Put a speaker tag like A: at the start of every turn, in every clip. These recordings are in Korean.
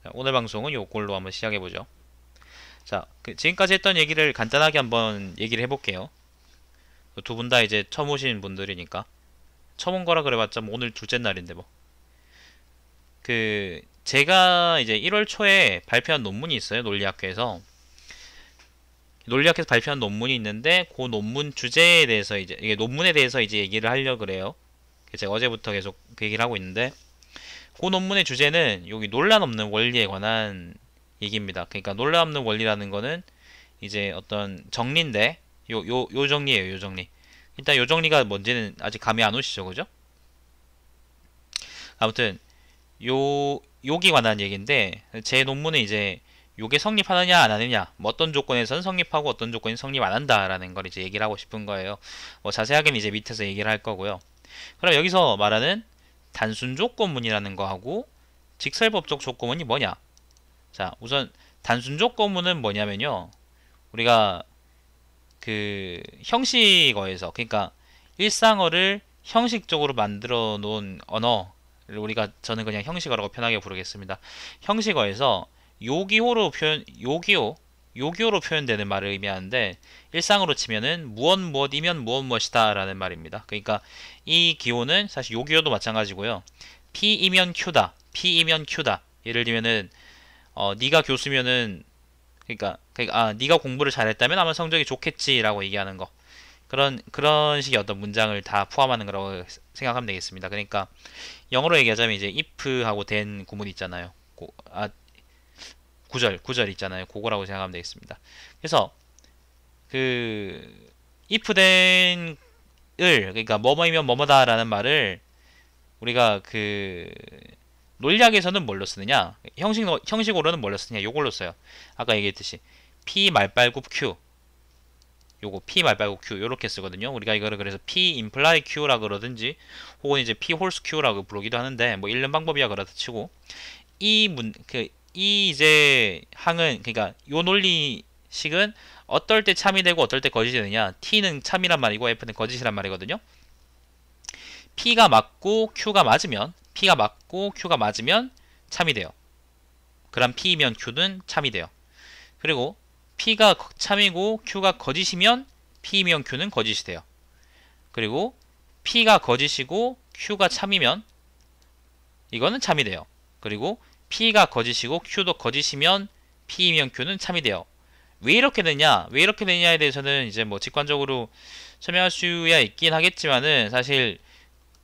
A: 자, 오늘 방송은 요걸로 한번 시작해보죠. 자, 지금까지 했던 얘기를 간단하게 한번 얘기를 해볼게요. 두 분 다 이제 처음 오신 분들이니까. 처음 온 거라 그래봤자 뭐 오늘 둘째 날인데 뭐. 제가 이제 1월 초에 발표한 논문이 있어요. 논리학회에서. 논리학회에서 발표한 논문이 있는데, 그 논문 주제에 대해서 이게 논문에 대해서 이제 얘기를 하려고 그래요. 제가 어제부터 계속 그 얘기를 하고 있는데, 그 논문의 주제는 여기 논란 없는 원리에 관한 얘기입니다. 그러니까 논란 없는 원리라는 거는 이제 어떤 정리인데, 요 정리예요, 요 정리. 일단 요 정리가 뭔지는 아직 감이 안 오시죠, 그죠? 아무튼 요기 관한 얘기인데, 제 논문은 이제 요게 성립하느냐 안 하느냐, 뭐 어떤 조건에선 성립하고 어떤 조건이 성립 안 한다라는 걸 이제 얘기를 하고 싶은 거예요. 뭐 자세하게는 이제 밑에서 얘기를 할 거고요. 그럼 여기서 말하는 단순 조건문이라는 거하고 직설법적 조건문이 뭐냐? 자, 우선 단순 조건문은 뭐냐면요. 우리가 형식어에서, 그러니까 일상어를 형식적으로 만들어 놓은 언어를 저는 그냥 형식어라고 편하게 부르겠습니다. 형식어에서 요기요로 표현되는 말을 의미하는데, 일상으로 치면은 무엇 무엇이면 무엇 무엇이다 라는 말입니다. 그러니까 이 기호는 사실 요기요도 마찬가지고요. P이면 Q다, P이면 Q다. 예를 들면은 네가 교수면은, 네가 공부를 잘했다면 아마 성적이 좋겠지라고 얘기하는 거. 그런 식의 어떤 문장을 다 포함하는 거라고 생각하면 되겠습니다. 그러니까 영어로 얘기하자면 이제 if하고 then 구문 있잖아요. 구절 있잖아요. 그거라고 생각하면 되겠습니다. 그래서 if then을, 그러니까 뭐뭐이면 뭐뭐다라는 말을 우리가 논리학에서는 뭘로 쓰느냐? 형식으로는 뭘로 쓰느냐? 요걸로 써요. 아까 얘기했듯이 p 말발굽 q, 요거 p 말발굽 q 요렇게 쓰거든요. 우리가 이거를 그래서 p imply q라 그러든지 혹은 이제 p 홀스 q라고 부르기도 하는데, 뭐 읽는 방법이야 그렇다 치고, 이 이제 항은, 그러니까 요 논리식은 어떨 때 참이 되고 어떨 때 거짓이 되느냐? t는 참이란 말이고 f는 거짓이란 말이거든요. P가 맞고 Q가 맞으면 참이 돼요. 그럼 P이면 Q는 참이 돼요. 그리고 P가 참이고 Q가 거짓이면 P이면 Q는 거짓이 돼요. 그리고 P가 거짓이고 Q가 참이면 이거는 참이 돼요. 그리고 P가 거짓이고 Q도 거짓이면 P이면 Q는 참이 돼요. 왜 이렇게 되냐? 왜 이렇게 되냐에 대해서는 이제 뭐 직관적으로 설명할 수야 있긴 하겠지만은, 사실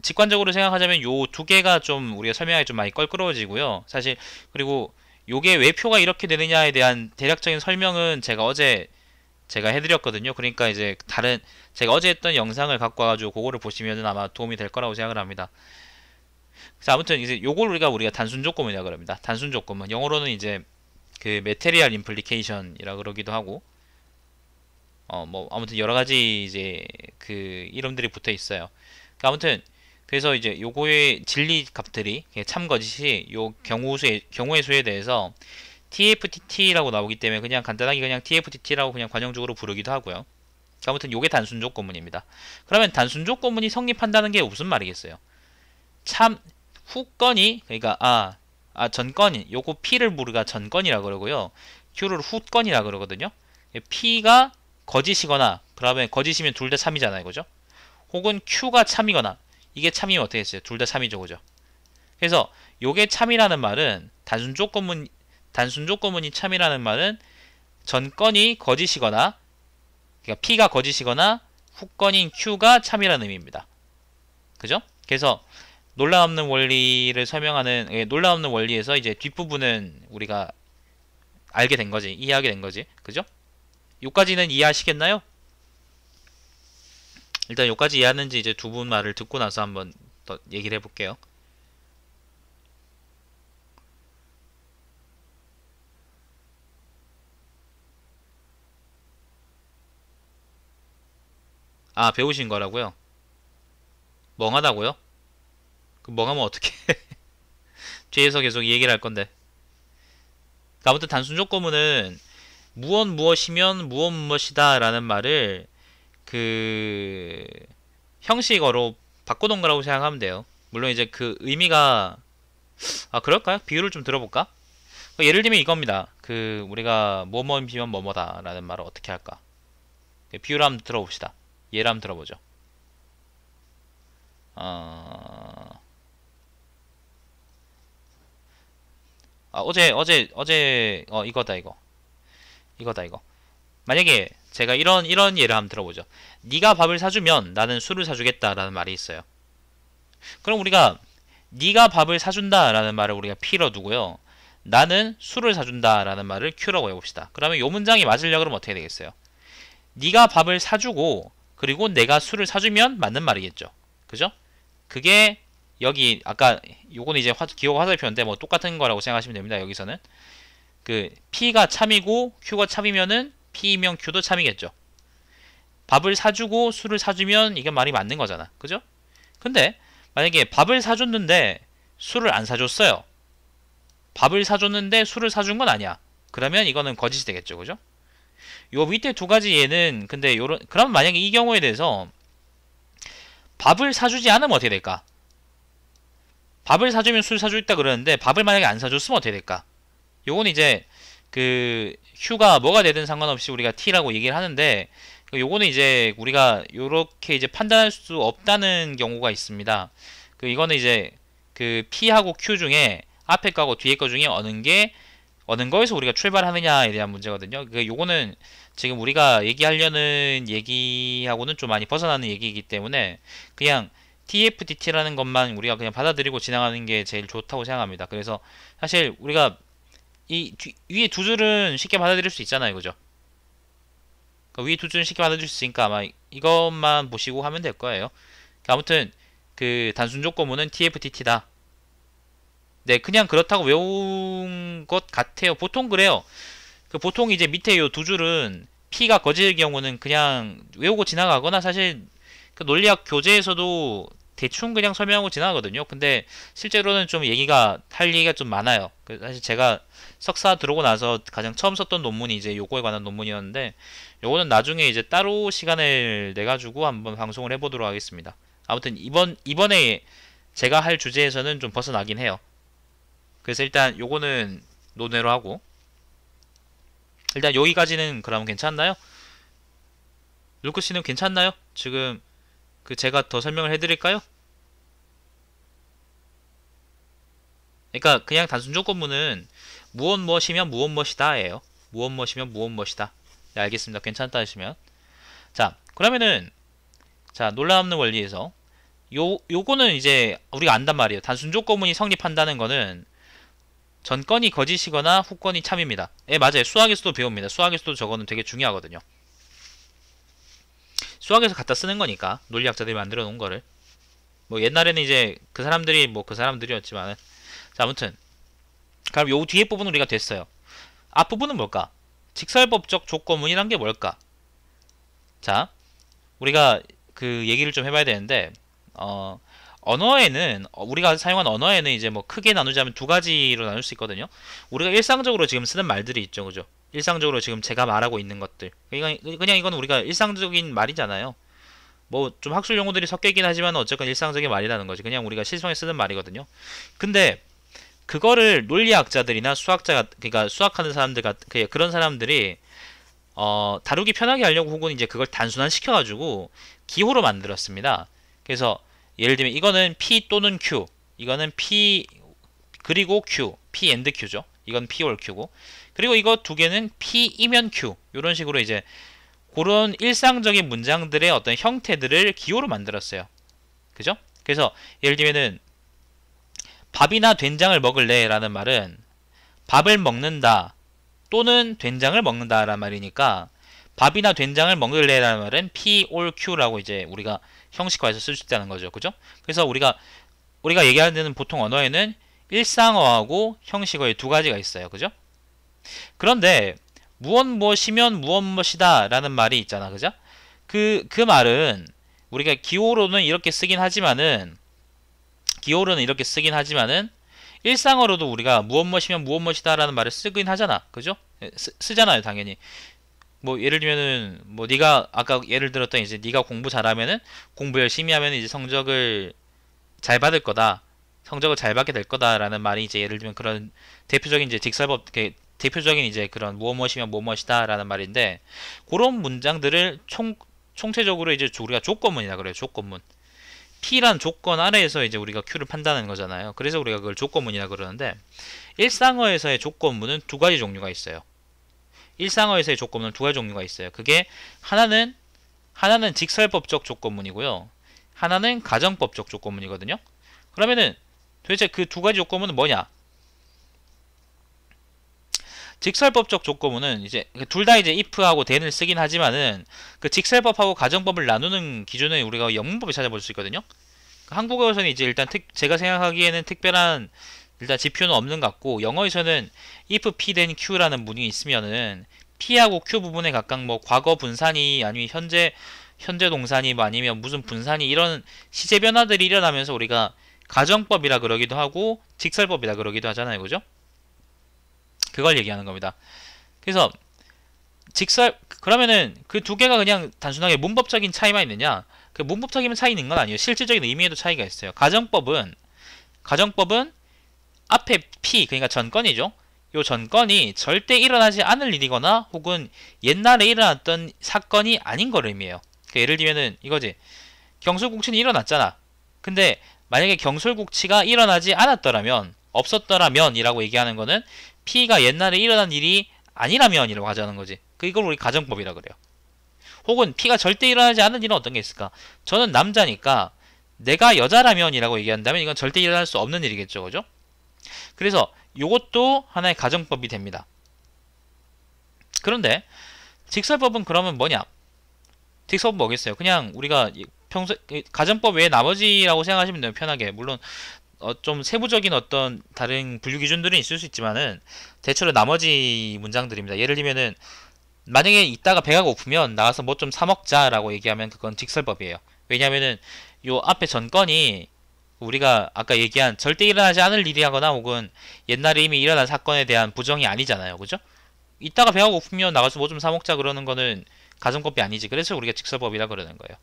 A: 직관적으로 생각하자면 요 두 개가 좀 우리가 설명하기 좀 많이 껄끄러워지고요. 사실, 그리고 요게 왜 표가 이렇게 되느냐에 대한 대략적인 설명은 제가 해드렸거든요. 그러니까 이제 제가 어제 했던 영상을 갖고 와가지고 그거를 보시면은 아마 도움이 될 거라고 생각을 합니다. 그래서 아무튼 이제 요걸 우리가 단순 조건문이라고 그럽니다. 단순 조건문. 영어로는 이제 material implication이라 그러기도 하고, 뭐 아무튼 여러 가지 이제 이름들이 붙어 있어요. 아무튼 그래서 이제 요거의 진리 값들이 참거짓이 요 경우의 수에 대해서 TFTT라고 나오기 때문에 그냥 간단하게 그냥 TFTT라고 그냥 관용적으로 부르기도 하고요. 아무튼 요게 단순 조건문입니다. 그러면 단순 조건문이 성립한다는 게 무슨 말이겠어요? 참 후건이, 그러니까 전건이, 요거 P를 우리가 전건이라 그러고요. Q를 후건이라 그러거든요. P가 거짓이거나, 그러면 거짓이면 둘 다 참이잖아요, 그죠? 혹은 Q가 참이거나, 이게 참이면 어떻게 했어요? 둘 다 참이죠, 그죠? 그래서 요게 참이라는 말은, 단순 조건문이 참이라는 말은 전건이 거짓이거나, 그러니까 P가 거짓이거나 후건인 Q가 참이라는 의미입니다. 그죠? 그래서 논란 없는 원리를 설명하는, 논란 없는 원리에서 이제 뒷부분은 우리가 알게 된 거지, 이해하게 된 거지, 그죠? 요까지는 이해하시겠나요? 일단 요까지 이해하는지 이제 두 분 말을 듣고 나서 한번 더 얘기를 해볼게요. 배우신 거라고요? 멍하다고요? 멍하면 어떻게 뒤에서 계속 얘기를 할 건데. 아무튼 단순 조건문은 무엇 무엇이면 무엇 무엇이다 라는 말을 그 형식어로 바꿔놓은 거라고 생각하면 돼요. 물론 이제 의미가, 그럴까요? 비유를 좀 들어볼까? 예를 들면 이겁니다. 우리가 뭐뭐 비면 뭐뭐다 라는 말을 어떻게 할까? 비유를 한번 들어봅시다. 예를 한번 들어보죠. 이거다, 이거. 만약에 제가 이런 예를 한번 들어보죠. 네가 밥을 사주면 나는 술을 사주겠다라는 말이 있어요. 그럼 우리가 네가 밥을 사준다라는 말을 우리가 P로 두고요. 나는 술을 사준다라는 말을 Q라고 해봅시다. 그러면 이 문장이 맞으려고 그러면 어떻게 되겠어요? 네가 밥을 사주고 그리고 내가 술을 사주면 맞는 말이겠죠. 그죠? 그게 여기 아까 요거는 이제 기호가 화살표인데 뭐 똑같은 거라고 생각하시면 됩니다. 여기서는 P가 참이고 Q가 참이면은 P이면 Q도 참이겠죠. 밥을 사주고 술을 사주면 이게 말이 맞는 거잖아. 그죠? 근데 만약에 밥을 사줬는데 술을 안 사줬어요. 밥을 사줬는데 술을 사준 건 아니야. 그러면 이거는 거짓이 되겠죠. 그죠? 요 밑에 두 가지 예는 근데 그럼 만약에 이 경우에 대해서 밥을 사주지 않으면 어떻게 될까? 밥을 사주면 술 사주겠다 그러는데 밥을 만약에 안 사줬으면 어떻게 될까? 요건 이제 Q가 뭐가 되든 상관없이 우리가 T라고 얘기를 하는데 요거는 이제 우리가 요렇게 이제 판단할 수 없다는 경우가 있습니다. 이거는 이제 P하고 Q 중에 앞에 거하고 뒤에 거 중에 어느 거에서 우리가 출발하느냐에 대한 문제거든요. 요거는 지금 우리가 얘기하려는 얘기하고는 좀 많이 벗어나는 얘기이기 때문에 그냥 TFDT라는 것만 우리가 그냥 받아들이고 지나가는 게 제일 좋다고 생각합니다. 그래서 사실 우리가 위에 두 줄은 쉽게 받아들일 수 있잖아요. 그죠? 위에 두 줄은 쉽게 받아들일 수 있으니까 아마 이것만 보시고 하면 될 거예요. 아무튼 단순 조건문은 TFTT다. 네, 그냥 그렇다고 외운 것 같아요. 보통 그래요. 보통 이제 밑에 요 두 줄은 P가 거짓일 경우는 그냥 외우고 지나가거나 사실 논리학 교재에서도 대충 그냥 설명하고 지나가거든요. 근데 실제로는 좀 할 얘기가 좀 많아요. 사실 제가 석사 들어오고 나서 가장 처음 썼던 논문이 이제 요거에 관한 논문이었는데 요거는 나중에 이제 따로 시간을 내가지고 한번 방송을 해보도록 하겠습니다. 아무튼 이번에 제가 할 주제에서는 좀 벗어나긴 해요. 그래서 일단 요거는 논외로 하고 일단 여기까지는 그러면 괜찮나요? 루크씨는 괜찮나요? 지금 제가 더 설명을 해드릴까요? 그러니까 그냥 단순 조건문은 무엇 무엇이면 무엇 무엇이다 예요. 무엇 무엇이면 무엇 무엇이다. 네, 알겠습니다. 괜찮다 하시면 자 그러면은 자 놀라움는 원리에서 요거는 이제 우리가 안단 말이에요. 단순 조건문이 성립한다는 거는 전건이 거짓이거나 후건이 참입니다. 예, 맞아요. 수학에서도 배웁니다. 수학에서도 저거는 되게 중요하거든요. 수학에서 갖다 쓰는 거니까 논리학자들이 만들어 놓은 거를 뭐 옛날에는 이제 그 사람들이었지만 자 아무튼 그럼 요 뒤에 부분은 우리가 됐어요. 앞부분은 뭘까? 직설법적 조건문이란 게 뭘까? 자 우리가 얘기를 좀 해봐야 되는데 언어에는 우리가 사용한 언어에는 이제 뭐 크게 나누자면 두 가지로 나눌 수 있거든요. 우리가 일상적으로 지금 쓰는 말들이 있죠, 그죠? 일상적으로 지금 제가 말하고 있는 것들. 그냥 이건 우리가 일상적인 말이잖아요. 뭐 좀 학술 용어들이 섞여 있긴 하지만 어쨌건 일상적인 말이라는 거지. 그냥 우리가 실생활에 쓰는 말이거든요. 근데 그거를 논리학자들이나 그러니까 수학하는 사람들 그런 사람들이 다루기 편하게 하려고 혹은 이제 그걸 단순화시켜가지고 기호로 만들었습니다. 그래서 예를 들면 이거는 P 또는 Q, 이거는 P 그리고 Q, P and Q죠. 이건 P or Q고, 그리고 이거 두 개는 P이면 Q. 이런 식으로 이제 그런 일상적인 문장들의 어떤 형태들을 기호로 만들었어요. 그죠? 그래서 예를 들면은 밥이나 된장을 먹을래 라는 말은 밥을 먹는다 또는 된장을 먹는다 라는 말이니까 밥이나 된장을 먹을래 라는 말은 P or Q라고 이제 우리가 형식화해서 쓸 수 있다는 거죠. 그죠? 그래서 우리가 얘기하는 보통 언어에는 일상어하고 형식어의 두 가지가 있어요. 그죠? 그런데 무엇 무엇이면 무엇 무엇이다 라는 말이 있잖아. 그죠? 그 말은 우리가 기호로는 이렇게 쓰긴 하지만은 일상어로도 우리가 무엇 무엇이면 무엇 무엇이다 라는 말을 쓰긴 하잖아. 그죠? 쓰잖아요, 당연히. 뭐 예를 들면은 뭐 네가 아까 예를 들었던 이제 네가 공부 잘하면은 공부 열심히 하면 이제 성적을 잘 받을 거다. 성적을 잘 받게 될 거다라는 말이 이제 예를 들면 그런 대표적인 이제 직설법 대표적인 이제 그런 무엇이면 무엇이다라는 말인데 그런 문장들을 총체적으로 이제 우리가 조건문이라 그래요. 조건문. P란 조건 아래에서 이제 우리가 Q를 판단하는 거잖아요. 그래서 우리가 그걸 조건문이라 그러는데 일상어에서의 조건문은 두 가지 종류가 있어요. 일상어에서의 조건문은 두 가지 종류가 있어요. 그게 하나는 직설법적 조건문이고요. 하나는 가정법적 조건문이거든요. 그러면은 도대체 그 두 가지 조건문은 뭐냐? 직설법적 조건문은 이제 둘 다 이제 if하고 then을 쓰긴 하지만은 그 직설법하고 가정법을 나누는 기준은 우리가 영문법에 찾아볼 수 있거든요. 한국어에서는 이제 일단 제가 생각하기에는 특별한 일단 지표는 없는 것 같고 영어에서는 if p then q라는 문이 있으면은 p하고 q 부분에 각각 뭐 과거 분산이 아니면 현재 동산이 뭐 아니면 무슨 분산이 이런 시제 변화들이 일어나면서 우리가 가정법이라 그러기도 하고 직설법이라 그러기도 하잖아요. 그죠? 그걸 얘기하는 겁니다. 그래서 그러면은 그 두 개가 그냥 단순하게 문법적인 차이만 있느냐? 그 문법적인 차이 있는 건 아니에요. 실질적인 의미에도 차이가 있어요. 가정법은 앞에 P, 그러니까 전건이죠. 요 전건이 절대 일어나지 않을 일이거나 혹은 옛날에 일어났던 사건이 아닌 걸 의미해요. 그러니까 예를 들면은 이거지. 경술국치는 일어났잖아. 근데 만약에 경술국치가 일어나지 않았더라면, 없었더라면 이라고 얘기하는 거는 P가 옛날에 일어난 일이 아니라면 이라고 하자는 거지. 이걸 우리 가정법이라 그래요. 혹은 P가 절대 일어나지 않은 일은 어떤 게 있을까? 저는 남자니까 내가 여자라면 이라고 얘기한다면 이건 절대 일어날 수 없는 일이겠죠. 그죠? 그래서 이것도 하나의 가정법이 됩니다. 그런데 직설법은 그러면 뭐냐? 직설법은 뭐겠어요? 그냥 우리가 평소 가정법 외에 나머지라고 생각하시면 돼요. 편하게. 물론 좀 세부적인 어떤 다른 분류 기준들은 있을 수 있지만은 대체로 나머지 문장들입니다. 예를 들면은 만약에 이따가 배가 고프면 나가서 뭐 좀 사 먹자라고 얘기하면 그건 직설법이에요. 왜냐면은 요 앞에 전건이 우리가 아까 얘기한 절대 일어나지 않을 일이라거나 혹은 옛날에 이미 일어난 사건에 대한 부정이 아니잖아요. 그죠? 이따가 배가 고프면 나가서 뭐 좀 사 먹자 그러는 거는 가정법이 아니지. 그래서 우리가 직설법이라 그러는 거예요.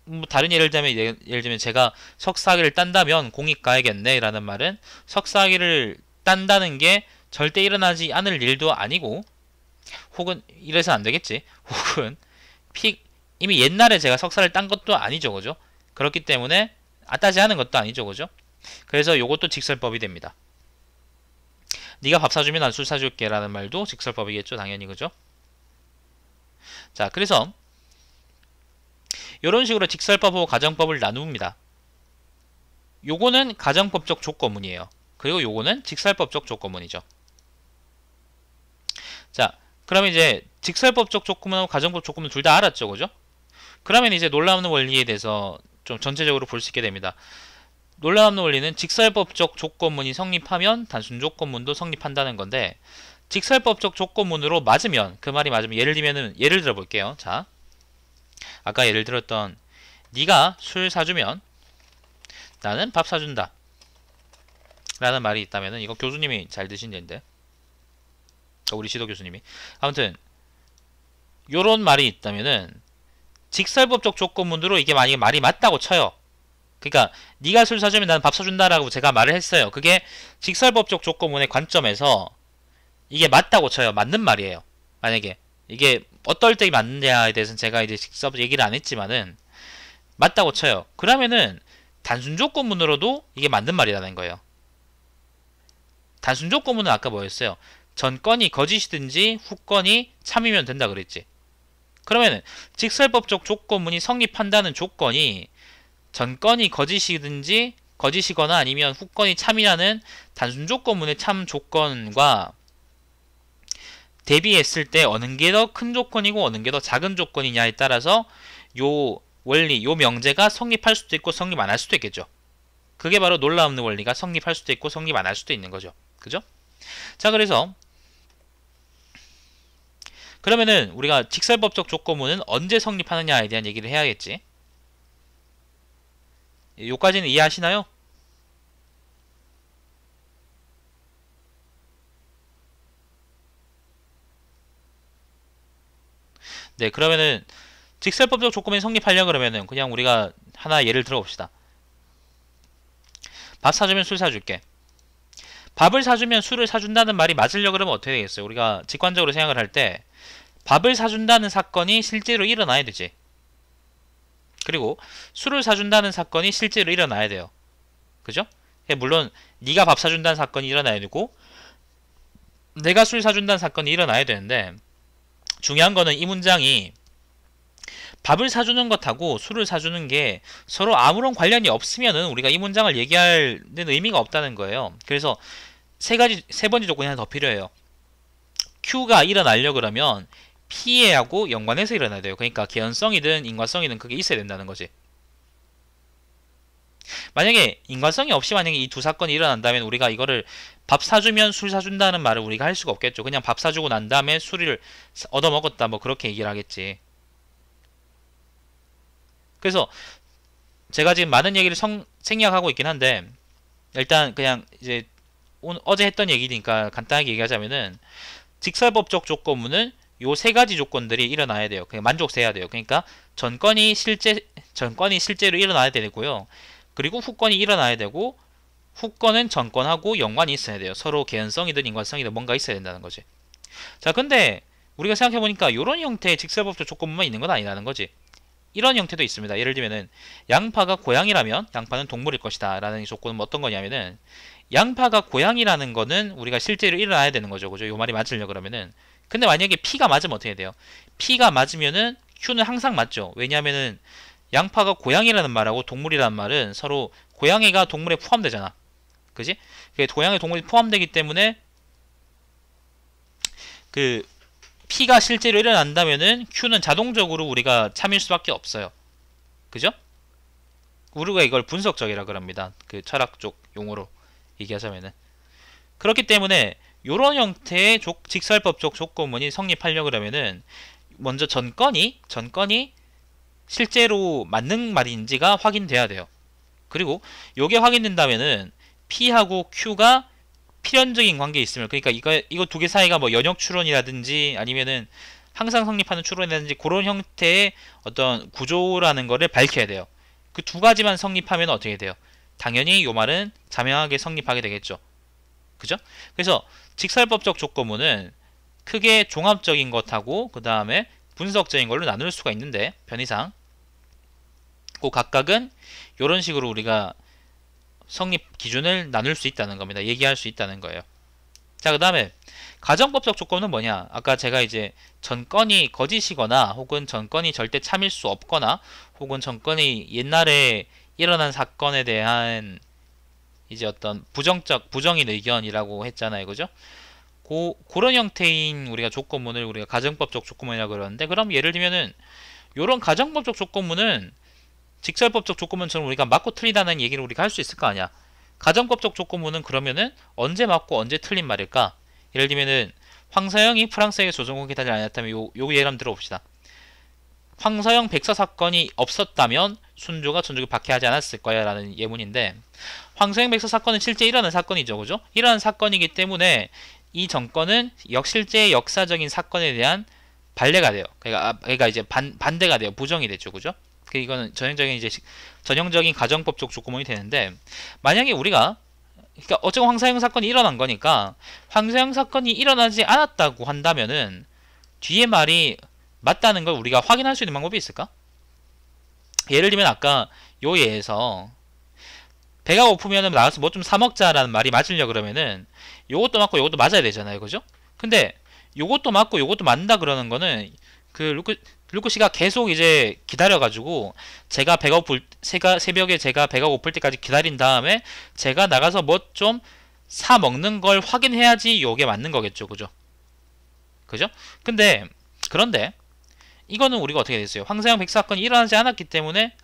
A: 뭐 다른 예를 들면 제가 석사학위를 딴다면 공익 가야겠네 라는 말은 석사학위를 딴다는 게 절대 일어나지 않을 일도 아니고 혹은 이래서 안 되겠지. 혹은 이미 옛날에 제가 석사를 딴 것도 아니죠. 그죠? 그렇기 때문에 따지 않은 것도 아니죠. 그죠? 그래서 요것도 직설법이 됩니다. 네가 밥 사주면 난 술 사줄게 라는 말도 직설법이겠죠. 당연히. 그죠? 자, 그래서 이런 식으로 직설법하고 가정법을 나눕니다. 요거는 가정법적 조건문이에요. 그리고 요거는 직설법적 조건문이죠. 자, 그러면 이제 직설법적 조건문하고 가정법 조건문 둘 다 알았죠. 그죠? 그러면 이제 놀라움의 원리에 대해서 좀 전체적으로 볼 수 있게 됩니다. 놀라움의 원리는 직설법적 조건문이 성립하면 단순 조건문도 성립한다는 건데 직설법적 조건문으로 맞으면 그 말이 맞으면 예를 들어 볼게요. 자, 아까 예를 들었던 네가 술 사주면 나는 밥 사준다 라는 말이 있다면은 이거 교수님이 잘 드신 예인데 우리 지도 교수님이 아무튼 요런 말이 있다면은 직설법적 조건문으로 이게 만약에 말이 맞다고 쳐요. 그러니까 네가 술 사주면 나는 밥 사준다라고 제가 말을 했어요. 그게 직설법적 조건문의 관점에서 이게 맞다고 쳐요. 맞는 말이에요. 만약에 이게 어떨 때 맞느냐에 대해서는 제가 이제 직접 얘기를 안 했지만은 맞다고 쳐요. 그러면은 단순 조건문으로도 이게 맞는 말이라는 거예요. 단순 조건문은 아까 뭐였어요? 전건이 거짓이든지 후건이 참이면 된다 그랬지. 그러면은 직설법적 조건문이 성립한다는 조건이 전건이 거짓이거나 아니면 후건이 참이라는 단순 조건문의 참 조건과 대비했을 때 어느 게 더 큰 조건이고 어느 게 더 작은 조건이냐에 따라서 요 원리, 요 명제가 성립할 수도 있고 성립 안 할 수도 있겠죠. 그게 바로 놀라움의 원리가 성립할 수도 있고 성립 안 할 수도 있는 거죠. 그죠? 자, 그러면은 우리가 직설법적 조건문은 언제 성립하느냐에 대한 얘기를 해야겠지. 요까지는 이해하시나요? 네, 그러면은 직설법적 조건문이 성립하려 그러면은 그냥 우리가 하나 예를 들어 봅시다. 밥 사주면 술 사줄게. 밥을 사주면 술을 사준다는 말이 맞으려고 그러면 어떻게 되겠어요? 우리가 직관적으로 생각을 할 때 밥을 사준다는 사건이 실제로 일어나야 되지. 그리고 술을 사준다는 사건이 실제로 일어나야 돼요. 그죠? 물론 네가 밥 사준다는 사건이 일어나야 되고 내가 술 사준다는 사건이 일어나야 되는데 중요한 거는 이 문장이 밥을 사주는 것하고 술을 사주는 게 서로 아무런 관련이 없으면은 우리가 이 문장을 얘기하는 의미가 없다는 거예요. 그래서 세 번째 조건이 하나 더 필요해요. Q가 일어나려 그러면 P하고 연관해서 일어나야 돼요. 그러니까 개연성이든 인과성이든 그게 있어야 된다는 거지. 만약에 인과성이 없이 만약에 이 두 사건이 일어난다면 우리가 이거를 밥 사주면 술 사준다는 말을 우리가 할 수가 없겠죠. 그냥 밥 사주고 난 다음에 술을 얻어먹었다 뭐 그렇게 얘기를 하겠지. 그래서 제가 지금 많은 얘기를 생략하고 있긴 한데 일단 그냥 이제 어제 했던 얘기니까 간단하게 얘기하자면은 직설법적 조건문은 요 세 가지 조건들이 일어나야 돼요. 그냥 만족해야 돼요. 그러니까 전건이 실제로 일어나야 되고요. 그리고 후건이 일어나야 되고 후건은 전건하고 연관이 있어야 돼요. 서로 개연성이든 인과성이든 뭔가 있어야 된다는 거지. 자, 근데 우리가 생각해보니까 이런 형태의 직설법적 조건문만 있는 건 아니라는 거지. 이런 형태도 있습니다. 예를 들면은 양파가 고양이라면 양파는 동물일 것이다 라는 조건은 어떤 거냐면은 양파가 고양이라는 거는 우리가 실제로 일어나야 되는 거죠. 그죠? 요 말이 맞으려 그러면은 근데 만약에 P가 맞으면 어떻게 돼요? P가 맞으면은 Q는 항상 맞죠. 왜냐면은 양파가 고양이라는 말하고 동물이라는 말은 서로 고양이가 동물에 포함되잖아. 그지? 고양이 동물이 포함되기 때문에 그 P가 실제로 일어난다면은 Q는 자동적으로 우리가 참일 수밖에 없어요. 그죠? 우리가 이걸 분석적이라 그럽니다. 그 철학 쪽 용어로 얘기하자면은. 그렇기 때문에 이런 형태의 직설법적 조건문이 성립하려 그러면은 먼저 전건이 실제로 맞는 말인지가 확인돼야 돼요. 그리고 이게 확인된다면은 P하고 Q가 필연적인 관계에 있으면 그러니까 이거 두 개 사이가 뭐 연역 추론이라든지 아니면은 항상 성립하는 추론이라든지 그런 형태의 어떤 구조라는 거를 밝혀야 돼요. 그 두 가지만 성립하면 어떻게 돼요? 당연히 요 말은 자명하게 성립하게 되겠죠. 그죠? 그래서 직설법적 조건문은 크게 종합적인 것하고 그 다음에 분석적인 걸로 나눌 수가 있는데 편의상 그 각각은 이런 식으로 우리가 성립 기준을 나눌 수 있다는 겁니다. 얘기할 수 있다는 거예요. 자, 그 다음에 가정법적 조건은 뭐냐? 아까 제가 이제 전건이 거짓이거나 혹은 전건이 절대 참일 수 없거나 혹은 전건이 옛날에 일어난 사건에 대한 이제 어떤 부정인 의견이라고 했잖아요. 그죠? 그런 형태인 우리가 조건문을 우리가 가정법적 조건문이라고 그러는데 그럼 예를 들면은 요런 가정법적 조건문은 직설법적 조건문처럼 우리가 맞고 틀리다는 얘기를 우리가 할 수 있을 거 아니야. 가정법적 조건문은 그러면은 언제 맞고 언제 틀린 말일까? 예를 들면은 황서영이 프랑스에게 조선국에 타지 않았다면 요 예를 한번 들어봅시다. 황서영 백서 사건이 없었다면 순조가 전적을 박해하지 않았을 거야 라는 예문인데 황서영 백서 사건은 실제 일어난 사건이죠. 그죠? 일어난 사건이기 때문에 이 정권은 실제 역사적인 사건에 대한 반례가 돼요. 그러니까 이제 반대가 돼요. 부정이 되죠. 그죠? 이거는 전형적인 가정법적 조건문이 되는데 만약에 우리가 그러니까 어쨌든 황서영 사건이 일어난 거니까 황서영 사건이 일어나지 않았다고 한다면은 뒤에 말이 맞다는 걸 우리가 확인할 수 있는 방법이 있을까? 예를 들면 아까 요 예에서 배가 고프면은 나가서 뭐 좀 사 먹자라는 말이 맞으려 그러면은 요것도 맞고 요것도 맞아야 되잖아요. 그죠? 근데 요것도 맞고 요것도 맞는다 그러는 거는 그 루크 씨가 계속 이제 기다려가지고 새벽에 제가 배가 고플 때까지 기다린 다음에 제가 나가서 뭐 좀 사 먹는 걸 확인해야지 요게 맞는 거겠죠. 그죠? 그죠? 그런데 이거는 우리가 어떻게 됐어요? 황서영 백서 사건이 일어나지 않았기 때문에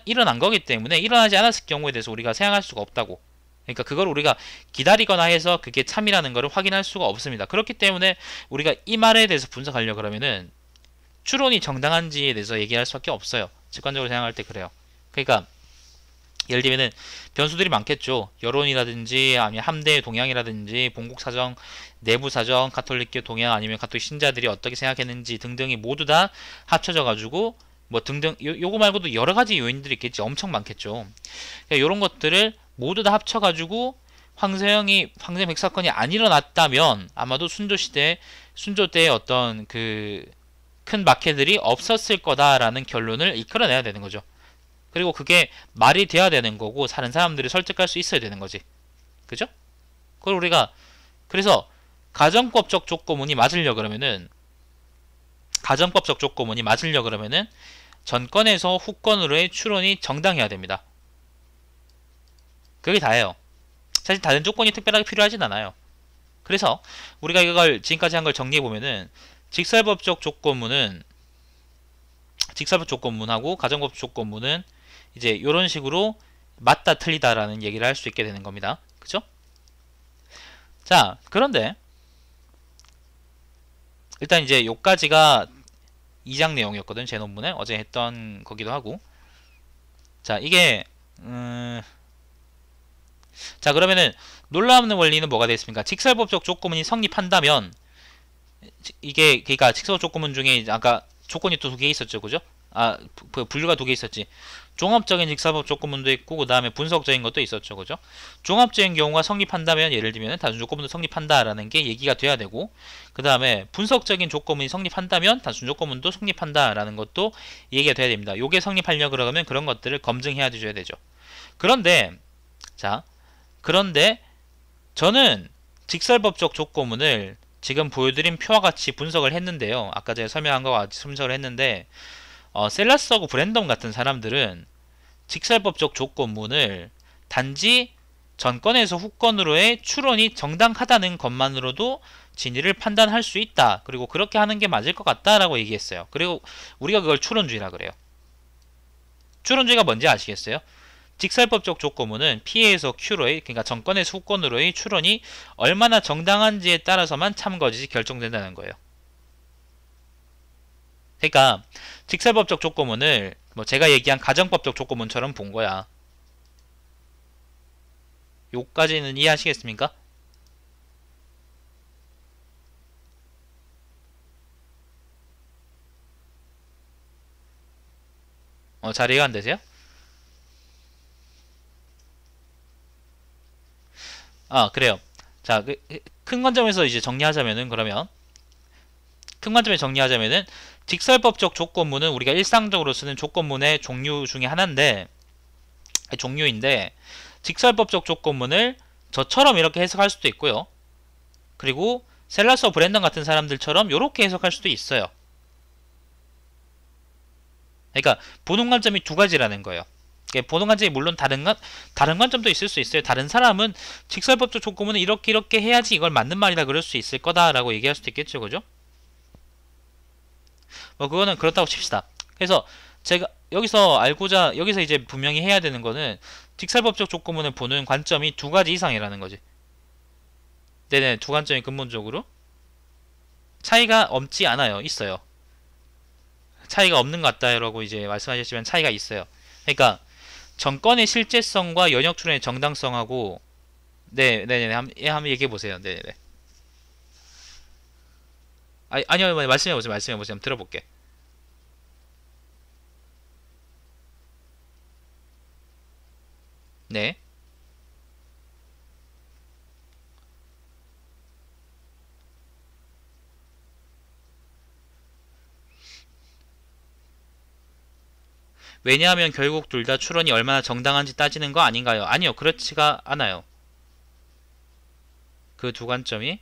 A: 일어난 거기 때문에 일어나지 않았을 경우에 대해서 우리가 생각할 수가 없다고. 그러니까 그걸 우리가 기다리거나 해서 그게 참이라는 것을 확인할 수가 없습니다. 그렇기 때문에 우리가 이 말에 대해서 분석하려고 그러면은 추론이 정당한지에 대해서 얘기할 수밖에 없어요. 직관적으로 생각할 때 그래요. 그러니까 예를 들면은 변수들이 많겠죠. 여론이라든지 아니면 함대 동향이라든지 본국 사정, 내부 사정, 가톨릭교 동향 아니면 가톨릭 신자들이 어떻게 생각했는지 등등이 모두 다 합쳐져 가지고 뭐 등등 요거 말고도 여러 가지 요인들이 있겠지. 엄청 많겠죠. 그러니까 이런 것들을 모두 다 합쳐가지고 황새영 백사건이 안 일어났다면 아마도 순조 때의 어떤 그 큰 막해들이 없었을 거다라는 결론을 이끌어내야 되는 거죠. 그리고 그게 말이 돼야 되는 거고 다른 사람들이 설득할 수 있어야 되는 거지. 그죠? 그걸 우리가 그래서 가정법적 족고문이 맞으려 그러면은 전건에서 후건으로의 추론이 정당해야 됩니다. 그게 다예요. 사실 다른 조건이 특별하게 필요하진 않아요. 그래서 우리가 이걸 지금까지 한 걸 정리해보면은 직설법적 족고문하고 가정법적 족고문은 이제 이런 식으로 맞다 틀리다라는 얘기를 할 수 있게 되는 겁니다. 그죠? 자, 그런데 일단 이제 요까지가 2장 내용이었거든. 제 논문에 어제 했던 거기도 하고. 자, 이게 자, 그러면은 놀라움의 원리는 뭐가 되겠습니까? 직설법적 족고문이 성립한다면 이게 그러니까 직설법 족고문 중에 아까 조건이 또 두 개 있었죠, 그죠? 분류가 두 개 있었지. 종합적인 직설법 족고문도 있고 그 다음에 분석적인 것도 있었죠, 그죠? 종합적인 경우가 성립한다면 예를 들면 단순 족고문도 성립한다라는 게 얘기가 돼야 되고 그 다음에 분석적인 족고문이 성립한다면 단순 족고문도 성립한다라는 것도 얘기가 돼야 됩니다. 요게 성립하려고 그러면 그런 것들을 검증해야 줘야 되죠. 그런데 저는 직설법적 족고문을 지금 보여드린 표와 같이 분석을 했는데요. 아까 제가 설명한 것과 같이 분석을 했는데 셀라스하고 브랜덤 같은 사람들은 직설법적 족고문을 단지 전건에서 후건으로의 추론이 정당하다는 것만으로도 진위를 판단할 수 있다. 그리고 그렇게 하는 게 맞을 것 같다라고 얘기했어요. 그리고 우리가 그걸 추론주의라 그래요. 추론주의가 뭔지 아시겠어요? 직설법적 족고문은 P에서 Q로의 그러니까 전건에서 후건으로의 추론이 얼마나 정당한지에 따라서만 참거짓이 결정된다는 거예요. 그러니까 직설법적 족고문을 뭐 제가 얘기한 가정법적 족고문처럼 본 거야. 요까지는 이해하시겠습니까? 잘 이해 안 되세요? 그래요. 자, 큰 관점에서 이제 정리하자면은 그러면 큰 관점에 정리하자면은 직설법적 족고문은 우리가 일상적으로 쓰는 족고문의 종류인데 직설법적 족고문을 저처럼 이렇게 해석할 수도 있고요. 그리고 셀라스와 브랜던 같은 사람들처럼 이렇게 해석할 수도 있어요. 그러니까 보는 관점이 두 가지라는 거예요. 보는 관점이 물론 다른 관점도 있을 수 있어요. 다른 사람은 직설법적 족고문은 이렇게 해야지 이걸 맞는 말이다 그럴 수 있을 거다라고 얘기할 수도 있겠죠, 그죠? 뭐 그거는 그렇다고 칩시다. 그래서 제가 여기서 이제 분명히 해야 되는 거는 직설법적 족고문을 보는 관점이 두 가지 이상이라는 거지. 네네, 두 관점이 근본적으로 차이가 없지 않아요. 있어요. 차이가 없는 것 같다라고 이제 말씀하셨지만 차이가 있어요. 그러니까 정권의 실제성과 연역 추론의 정당성하고 네네네 한번 얘기해 보세요. 네네. 아니요, 말씀해 보세요. 한번 들어볼게. 네. 왜냐하면 결국 둘 다 추론이 얼마나 정당한지 따지는 거 아닌가요? 아니요, 그렇지가 않아요. 그 두 관점이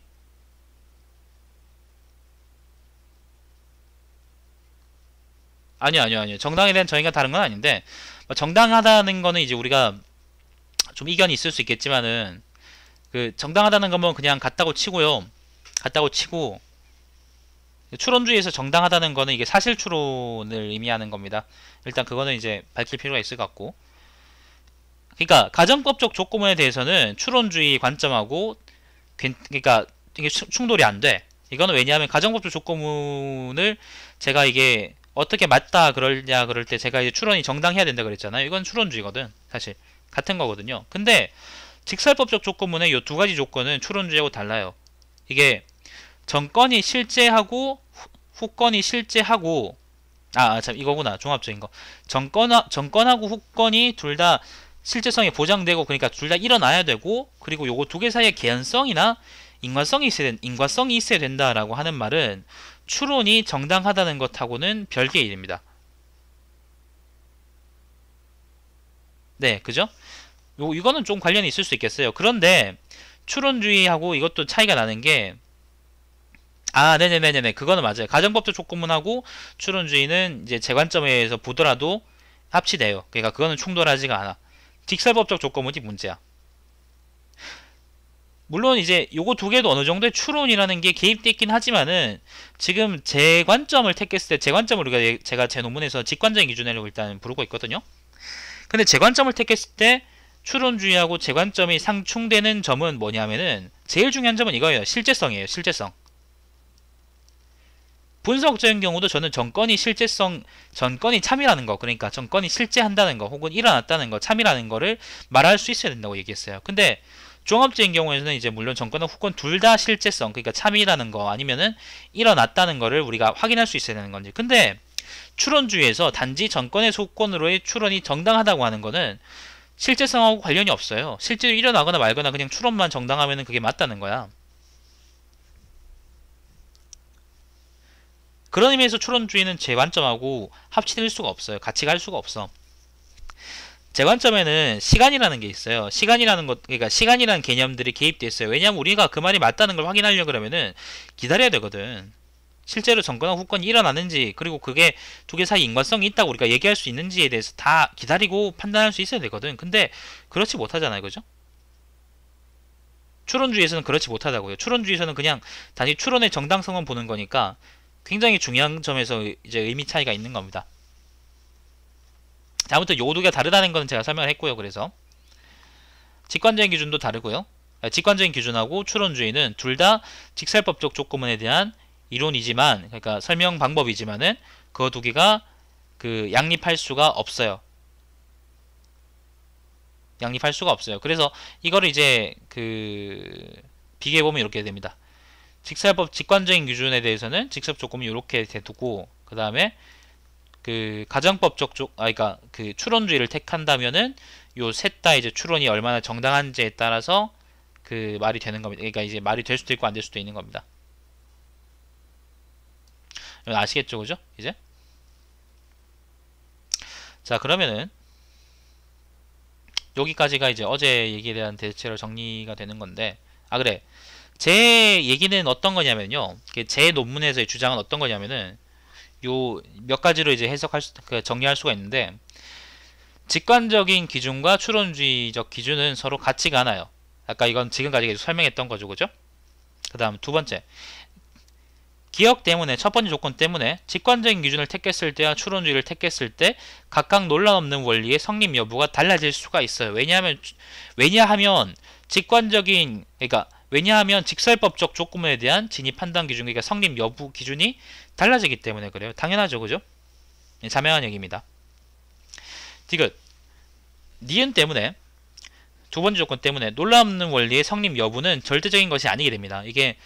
A: 아니요. 정당에 대한 정의가 다른 건 아닌데 정당하다는 거는 이제 우리가 좀 이견이 있을 수 있겠지만은 그 정당하다는 거면 그냥 같다고 치고요. 같다고 치고 추론주의에서 정당하다는 거는 이게 사실 추론을 의미하는 겁니다. 일단 그거는 이제 밝힐 필요가 있을 것 같고. 그러니까 가정법적 족고문에 대해서는 추론주의 관점하고 그러니까 이게 충돌이 안 돼. 이거는 왜냐하면 가정법적 족고문을 제가 이게 어떻게 맞다 그러냐 그럴 때 제가 이제 추론이 정당해야 된다 그랬잖아요. 이건 추론주의거든. 사실 같은 거거든요. 근데 직설법적 족고문의 이 두 가지 조건은 추론주의하고 달라요. 이게 전건이 실제하고 후건이 실제하고 참 이거구나. 종합적인 거. 정건하고 후건이 둘 다 실제성이 보장되고, 그러니까 둘 다 일어나야 되고, 그리고 요거 두 개 사이에 개연성이나 인과성이 있어야 된다라고 하는 말은 추론이 정당하다는 것하고는 별개의 일입니다. 네, 그죠? 이거는 좀 관련이 있을 수 있겠어요. 그런데 추론주의하고 이것도 차이가 나는 게, 네네네네, 그거는 맞아요. 가정법적 조건문하고 추론주의는 이제 제 관점에서 보더라도 합치돼요. 그러니까 그거는 충돌하지가 않아. 직설법적 조건문이 문제야. 물론 이제 요거 두 개도 어느 정도의 추론이라는 게 개입돼 있긴 하지만은, 지금 제 관점을 택했을 때, 제 관점을 제가 제 논문에서 직관적인 기준이라고 일단 부르고 있거든요. 근데 제 관점을 택했을 때 추론주의하고 제 관점이 상충되는 점은 뭐냐면은, 제일 중요한 점은 이거예요. 실제성이에요. 실제성. 분석적인 경우도 저는 전건이 참이라는 거, 그러니까 전건이 실제한다는 거, 혹은 일어났다는 거, 참이라는 거를 말할 수 있어야 된다고 얘기했어요. 근데 종합적인 경우에는 이제 물론 전건은 혹은 둘 다 실제성, 그러니까 참이라는 거 아니면은 일어났다는 거를 우리가 확인할 수 있어야 되는 건지. 근데 추론주의에서 단지 전건의 소건으로의 추론이 정당하다고 하는 거는 실제성하고 관련이 없어요. 실제로 일어나거나 말거나 그냥 추론만 정당하면은 그게 맞다는 거야. 그런 의미에서 추론주의는 제 관점하고 합치될 수가 없어요. 같이 갈 수가 없어. 제 관점에는 시간이라는 게 있어요. 시간이라는 것, 그러니까 시간이라는 개념들이 개입돼 있어요. 왜냐하면 우리가 그 말이 맞다는 걸 확인하려고 그러면은 기다려야 되거든. 실제로 전건과 후건이 일어나는지, 그리고 그게 두 개 사이 인과성이 있다고 우리가 얘기할 수 있는지에 대해서 다 기다리고 판단할 수 있어야 되거든. 근데 그렇지 못하잖아요. 그죠? 추론주의에서는 그렇지 못하다고요. 추론주의에서는 그냥 단지 추론의 정당성만 보는 거니까 굉장히 중요한 점에서 이제 의미 차이가 있는 겁니다. 자, 아무튼 요 두 개가 다르다는 건 제가 설명을 했고요. 그래서 직관적인 기준도 다르고요. 직관적인 기준하고 추론주의는 둘 다 직설법적 조건문에 대한 이론이지만, 그러니까 설명 방법이지만은 그 두 개가 양립할 수가 없어요. 양립할 수가 없어요. 그래서 이거를 이제 비교해 보면 이렇게 됩니다. 직관적인 기준에 대해서는 직접 조건이 이렇게 대두고, 그 다음에 가정법적 그러니까 추론주의를 택한다면은 요 셋 다 이제 추론이 얼마나 정당한지에 따라서 말이 되는 겁니다. 그러니까 이제 말이 될 수도 있고 안 될 수도 있는 겁니다. 아시겠죠, 그죠? 이제 자, 그러면은 여기까지가 이제 어제 얘기에 대한 대체로 정리가 되는 건데, 그래, 제 얘기는 어떤 거냐면요, 제 논문에서의 주장은 어떤 거냐면은 요 몇 가지로 이제 정리할 수가 있는데, 직관적인 기준과 추론주의적 기준은 서로 같지가 않아요. 아까 이건 지금까지 계속 설명했던 거죠, 그죠? 그 다음 두 번째, 기억 때문에, 첫 번째 조건 때문에 직관적인 기준을 택했을 때와 추론주의를 택했을 때 각각 논란 없는 원리의 성립 여부가 달라질 수가 있어요. 왜냐하면 직설법적 조건에 대한 진입 판단 기준, 그러니까 성립 여부 기준이 달라지기 때문에 그래요. 당연하죠, 그죠? 자명한 얘기입니다. 디귿, 니은 때문에, 두 번째 조건 때문에 논란 없는 원리의 성립 여부는 절대적인 것이 아니게 됩니다. 이게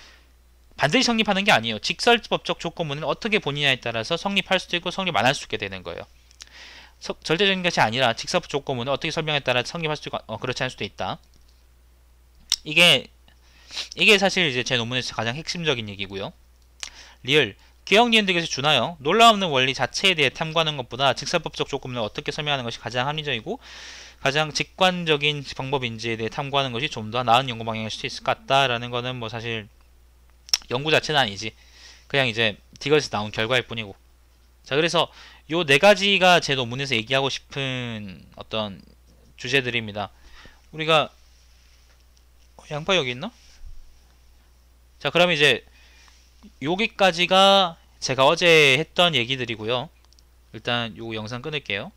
A: 반드시 성립하는 게 아니에요. 직설법적 조건문은 어떻게 보느냐에 따라서 성립할 수도 있고 성립 안 할 수 있게 되는 거예요. 절대적인 것이 아니라 직설법 조건문은 어떻게 설명에 따라 성립할 수도 있고 그렇지 않을 수도 있다. 이게 사실 이제 제 논문에서 가장 핵심적인 얘기고요. 리을, 기억 니은 득에서 주나요? 논란 없는 원리 자체에 대해 탐구하는 것보다 직설법적 조건문을 어떻게 설명하는 것이 가장 합리적이고 가장 직관적인 방법인지에 대해 탐구하는 것이 좀 더 나은 연구 방향일 수도 있을 것 같다라는 거는 뭐 사실 연구 자체는 아니지, 그냥 이제 디귿에서 나온 결과일 뿐이고. 자, 그래서 요 네 가지가 제 논문에서 얘기하고 싶은 어떤 주제들입니다. 우리가 양파 여기 있나? 자, 그럼 이제 여기까지가 제가 어제 했던 얘기들이고요. 일단 요 영상 끊을게요.